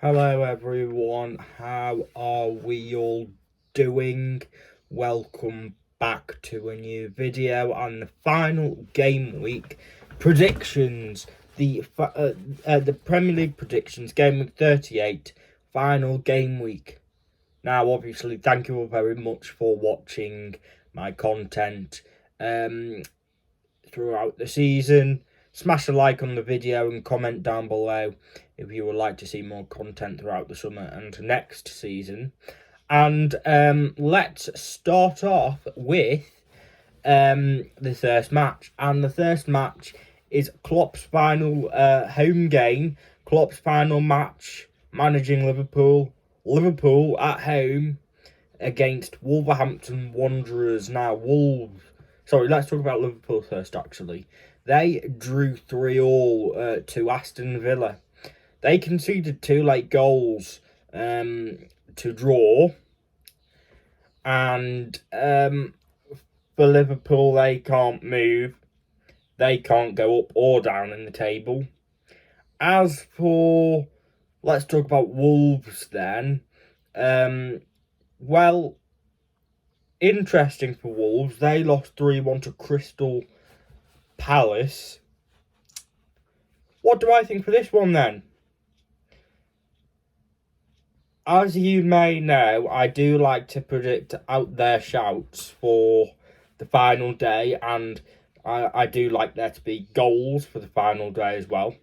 Hello everyone, how are we all doing? Welcome back to a new video on the final game week predictions. The Premier League predictions, game week 38, final game week. Now obviously thank you all very much for watching my content throughout the season. Smash a like on the video and comment down below if you would like to see more content throughout the summer and next season. And let's start off with the first match. And the first match is Klopp's final home game. Klopp's final match managing Liverpool. Liverpool at home against Wolverhampton Wanderers. Now, let's talk about Liverpool first, actually. They drew 3-3 to Aston Villa. They conceded 2 late goals to draw. And for Liverpool, they can't move. They can't go up or down in the table. As for, let's talk about Wolves then. Well, interesting for Wolves. They lost 3-1 to Crystal Palace. What do I think for this one then? As you may know, I do like to predict out there shouts for the final day, and I do like there to be goals for the final day as well.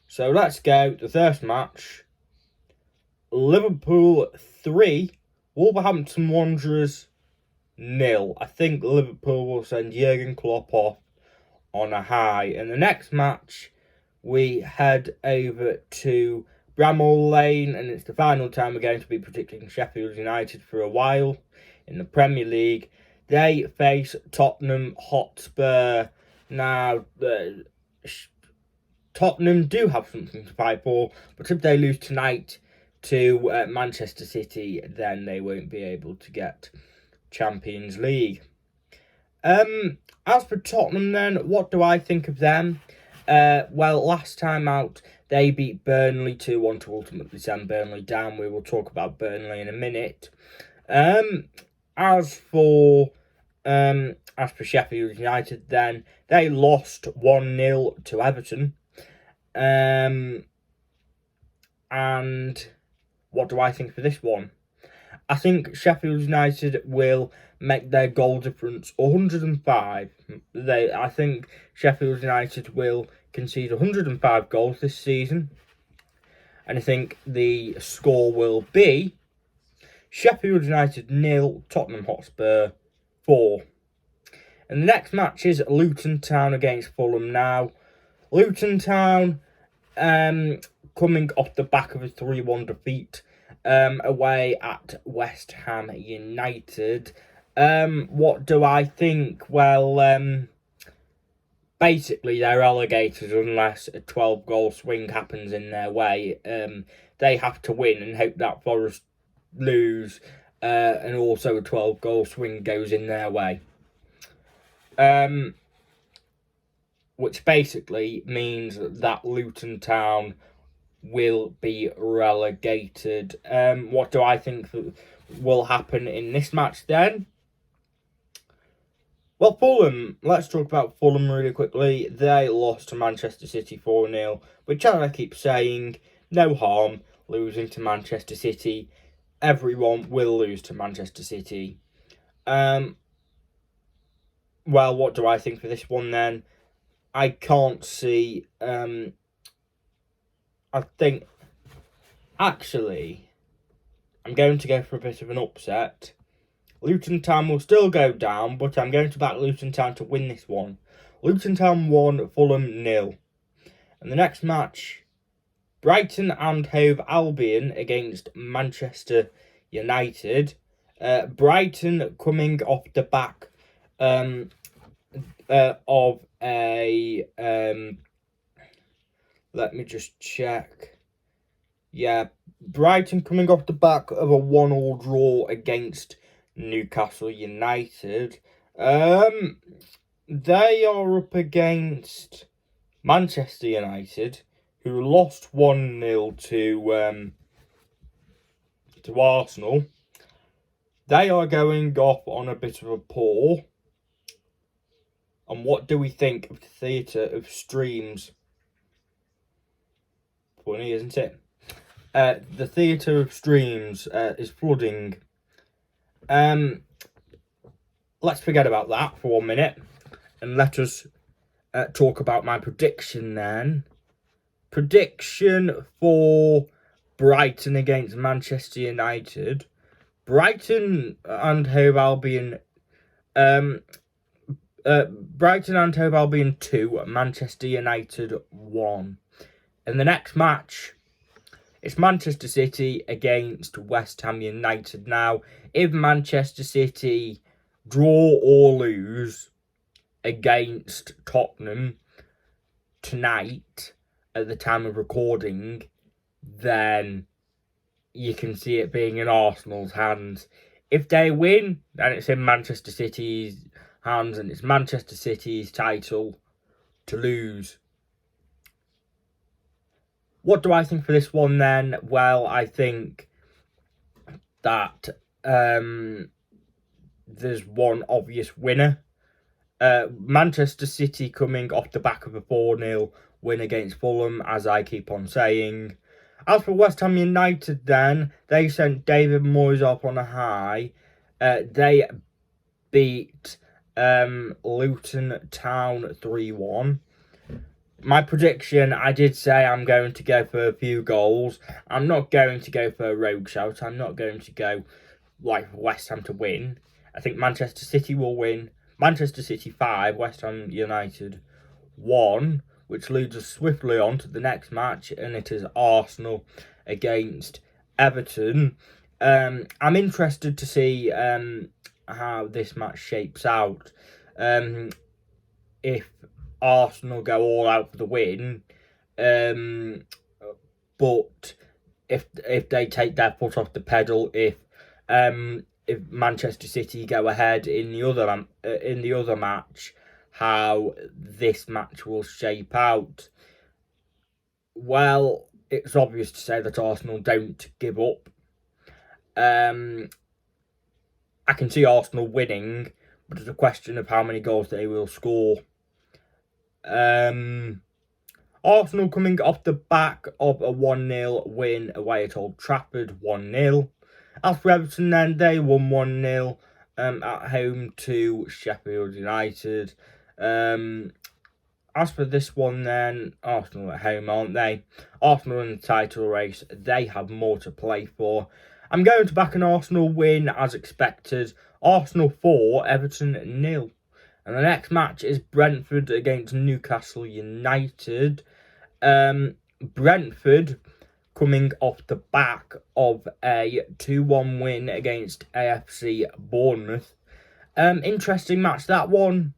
So let's go. The first match, Liverpool 3, Wolverhampton Wanderers 0. I think Liverpool will send Jurgen Klopp off on a high. In the next match, we head over to Bramall Lane, and it's the final time we're going to be predicting Sheffield United for a while in the Premier League. They face Tottenham Hotspur. Now, Tottenham do have something to fight for, but if they lose tonight to Manchester City, then they won't be able to get Champions League. As for Tottenham then, what do I think of them? Well, last time out, they beat Burnley 2-1 to ultimately send Burnley down. We will talk about Burnley in a minute. As for Sheffield United then, they lost 1-0 to Everton. And what do I think for this one? I think Sheffield United will make their goal difference 105. I think Sheffield United will concede 105 goals this season. And I think the score will be Sheffield United 0, Tottenham Hotspur 4. And the next match is Luton Town against Fulham now. Luton Town coming off the back of a 3-1 defeat away at West Ham United. What do I think? Well, basically they're relegated unless a 12-goal swing happens in their way. They have to win and hope that Forest lose, and also a 12-goal swing goes in their way. Which basically means that Luton Town will be relegated. What do I think will happen in this match then? Well, Fulham, let's talk about Fulham really quickly. They lost to Manchester City 4-0, which, as I keep saying, no harm losing to Manchester City. Everyone will lose to Manchester City. Well, what do I think for this one then? I can't see. I think, actually, I'm going to go for a bit of an upset. Luton Town will still go down, but I'm going to back Luton Town to win this one. Luton Town 1, Fulham 0. And the next match, Brighton and Hove Albion against Manchester United. Brighton coming off the back of a... let me just check. Yeah, Brighton coming off the back of a 1-1 draw against Newcastle United. They are up against Manchester United, who lost 1-0 to Arsenal. They are going off on a bit of a pour. And what do we think of the theatre of streams? Funny, isn't it? The theatre of streams is flooding. Let's forget about that for 1 minute. And let us talk about my prediction then. Prediction for Brighton against Manchester United. Brighton and Hove Albion. Brighton and Hove Albion 2, Manchester United 1. And the next match, it's Manchester City against West Ham United. Now, if Manchester City draw or lose against Tottenham tonight at the time of recording, then you can see it being in Arsenal's hands. If they win, then it's in Manchester City's hands, and it's Manchester City's title to lose. What do I think for this one then? Well, I think that there's one obvious winner. Manchester City coming off the back of a 4-0 win against Fulham, as I keep on saying. As for West Ham United then, they sent David Moyes off on a high. They beat Luton Town 3-1. My prediction, I did say I'm going to go for a few goals. I'm not going to go for a rogue shout. I'm not going to go like West Ham to win. I think Manchester City will win. Manchester City 5, West Ham United 1, which leads us swiftly on to the next match, and it is Arsenal against Everton. I'm interested to see how this match shapes out. If Arsenal go all out for the win, but if they take their foot off the pedal, if Manchester City go ahead in the other match, how this match will shape out. Well, it's obvious to say that Arsenal don't give up. I can see Arsenal winning, but it's a question of how many goals they will score. Arsenal coming off the back of a 1-0 win away at Old Trafford, 1-0. As for Everton then, they won 1-0 at home to Sheffield United. As for this one then, Arsenal at home, aren't they? Arsenal in the title race, they have more to play for. I'm going to back an Arsenal win as expected. Arsenal 4, Everton 0. And the next match is Brentford against Newcastle United. Brentford coming off the back of a 2-1 win against AFC Bournemouth. Interesting match, that one.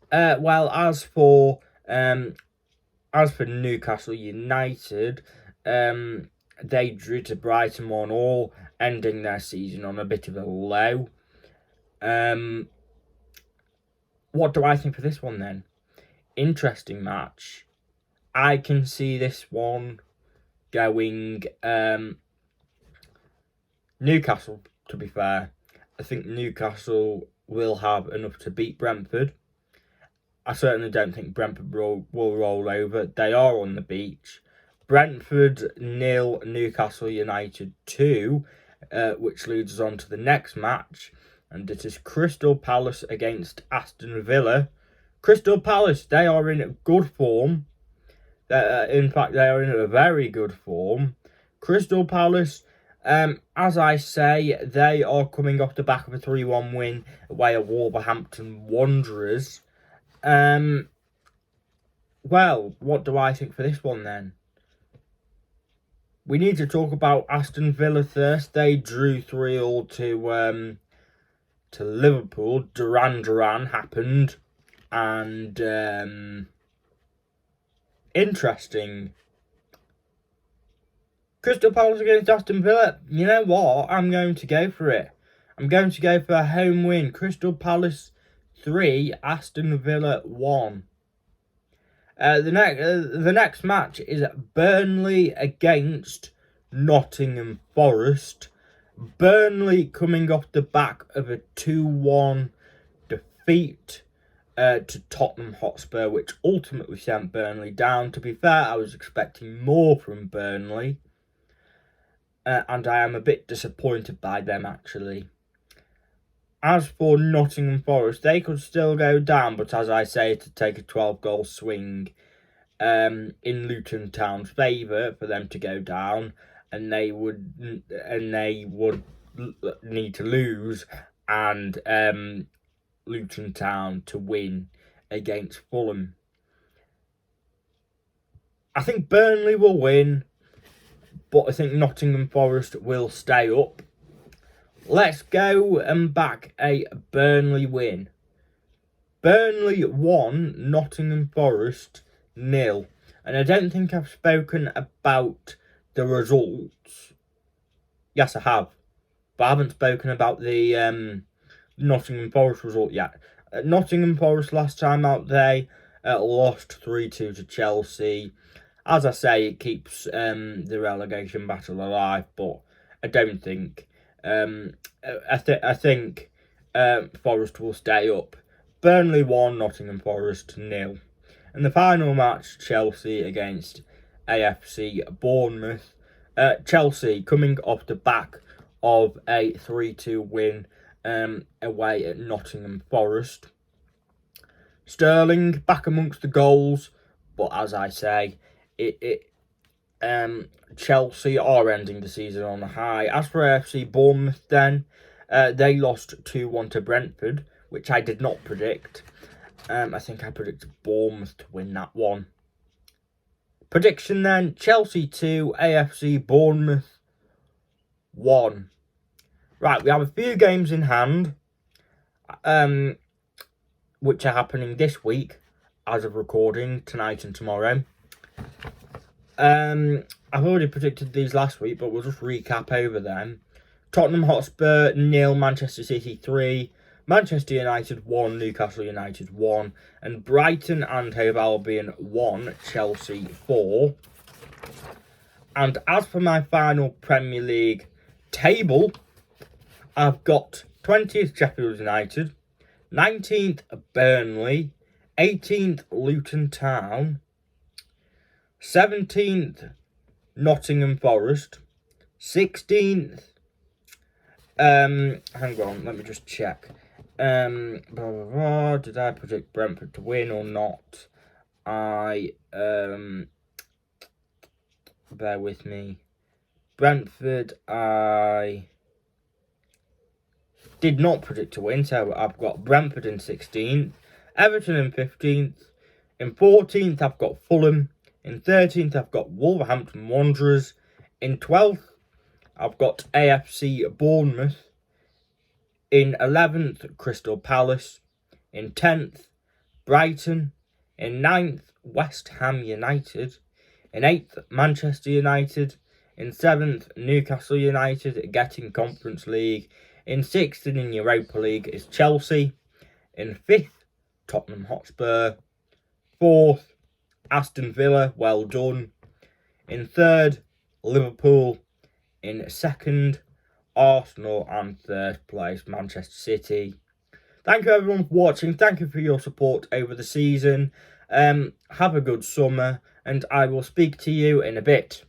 Well, as for Newcastle United, they drew to Brighton 1-1, ending their season on a bit of a low. What do I think for this one then? Interesting match. I can see this one going Newcastle, to be fair. I think Newcastle will have enough to beat Brentford. I certainly don't think Brentford will roll over. They are on the beach. Brentford 0, Newcastle United 2, which leads us on to the next match. And it is Crystal Palace against Aston Villa. Crystal Palace, they are in good form. In fact, they are in a very good form. Crystal Palace, as I say, they are coming off the back of a 3-1 win away at Wolverhampton Wanderers. Well, what do I think for this one then? We need to talk about Aston Villa first. They drew 3-3 to Liverpool. Duran happened, and interesting. Crystal Palace against Aston Villa. You know what? I'm going to go for it. I'm going to go for a home win. Crystal Palace 3, Aston Villa 1. The next match is Burnley against Nottingham Forest. Burnley coming off the back of a 2-1 defeat to Tottenham Hotspur, which ultimately sent Burnley down. To be fair, I was expecting more from Burnley, and I am a bit disappointed by them, actually. As for Nottingham Forest, they could still go down, but as I say, to take a 12-goal swing in Luton Town's favour for them to go down, and they would need to lose, and Luton Town to win against Fulham. I think Burnley will win, but I think Nottingham Forest will stay up. Let's go and back a Burnley win. Burnley 1, Nottingham Forest 0. And I don't think I've spoken about the results. Yes, I have. But I haven't spoken about the Nottingham Forest result yet. Nottingham Forest last time out, they lost 3-2 to Chelsea. As I say, it keeps the relegation battle alive, but I don't think. I think Forest will stay up. Burnley 1, Nottingham Forest 0. And the final match, Chelsea against AFC Bournemouth. Chelsea coming off the back of a 3-2 win away at Nottingham Forest. Sterling back amongst the goals, but as I say, Chelsea are ending the season on a high. As for AFC Bournemouth, then they lost 2-1 to Brentford, which I did not predict. I think I predicted Bournemouth to win that one. Prediction then: Chelsea 2, AFC Bournemouth 1. Right, we have a few games in hand, which are happening this week, as of recording, tonight and tomorrow. I've already predicted these last week, but we'll just recap over them. Tottenham Hotspur 0, Manchester City 3, Manchester United 1, Newcastle United 1, and Brighton and Hove Albion 1, Chelsea 4. And as for my final Premier League table, I've got 20th Sheffield United, 19th Burnley, 18th Luton Town, 17th Nottingham Forest, 16th, hang on, let me just check. Did I predict Brentford to win or not? Bear with me. Brentford, I did not predict to win, so I've got Brentford in 16th, Everton in 15th, in 14th I've got Fulham, in 13th I've got Wolverhampton Wanderers, in 12th I've got AFC Bournemouth, in 11th Crystal Palace, in 10th Brighton, in 9th West Ham United, in 8th Manchester United, in 7th Newcastle United getting Conference League, in 6th and in Europa League is Chelsea, in 5th Tottenham Hotspur, 4th Aston Villa, well done, in 3rd Liverpool, in 2nd Arsenal, and 3rd place Manchester City. Thank you everyone for watching, thank you for your support over the season, have a good summer, and I will speak to you in a bit.